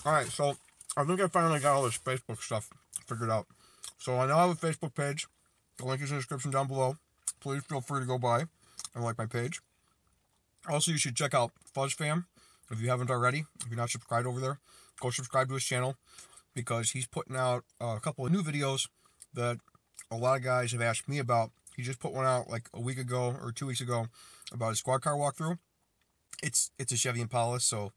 Alright, so I think I finally got all this Facebook stuff figured out. So I now have a Facebook page. The link is in the description down below. Please feel free to go by and like my page. Also, you should check out FuzzFam if you haven't already. If you're not subscribed over there, go subscribe to his channel because he's putting out a couple of new videos that a lot of guys have asked me about. He just put one out like a week ago or 2 weeks ago about a squad car walkthrough. It's a Chevy Impala, so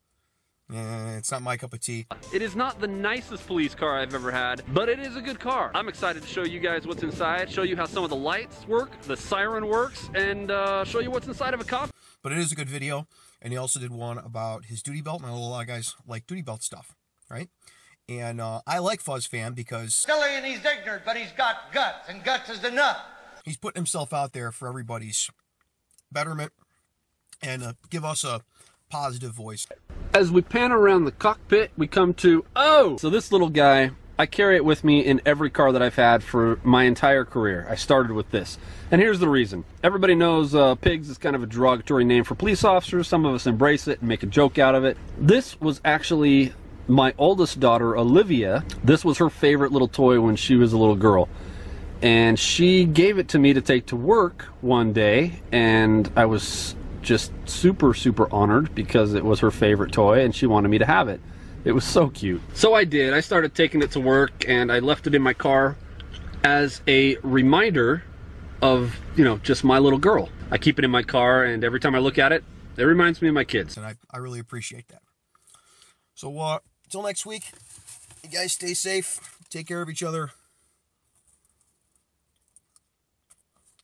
it's not my cup of tea. It is not the nicest police car I've ever had, but it is a good car. I'm excited to show you guys what's inside, show you how some of the lights work, the siren works, and show you what's inside of a cop. But it is a good video, and he also did one about his duty belt, and I know a lot of guys like duty belt stuff, right? And I like FuzzFam because... Silly and he's ignorant, but he's got guts, and guts is enough. He's putting himself out there for everybody's betterment and give us a positive voice. As we pan around the cockpit, we come to, oh! So this little guy, I carry it with me in every car that I've had for my entire career. I started with this. And here's the reason. Everybody knows pigs is kind of a derogatory name for police officers. Some of us embrace it and make a joke out of it. This was actually my oldest daughter, Olivia. This was her favorite little toy when she was a little girl. And she gave it to me to take to work one day, and I was just super honored because it was her favorite toy and she wanted me to have it. It was so cute. So I did. I started taking it to work and I left it in my car as a reminder of, you know, just my little girl. I keep it in my car and every time I look at it, it reminds me of my kids. And I really appreciate that. So until next week, you guys stay safe, take care of each other.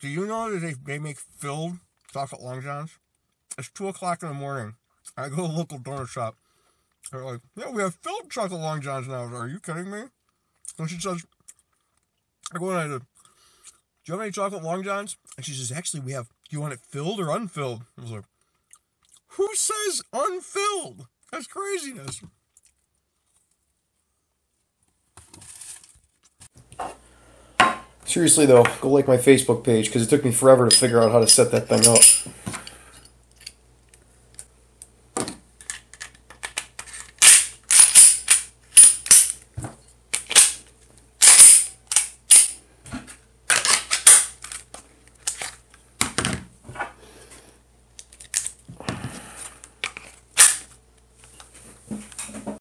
Do you know that they make filled chocolate Long Johns? It's 2 o'clock in the morning. I go to a local donut shop. They're like, yeah, we have filled chocolate Long Johns now. Are you kidding me? And she says, I go in and I do you have any chocolate Long Johns? And she says, actually, we have, do you want it filled or unfilled? I was like, who says unfilled? That's craziness. Seriously, though, go like my Facebook page because it took me forever to figure out how to set that thing up.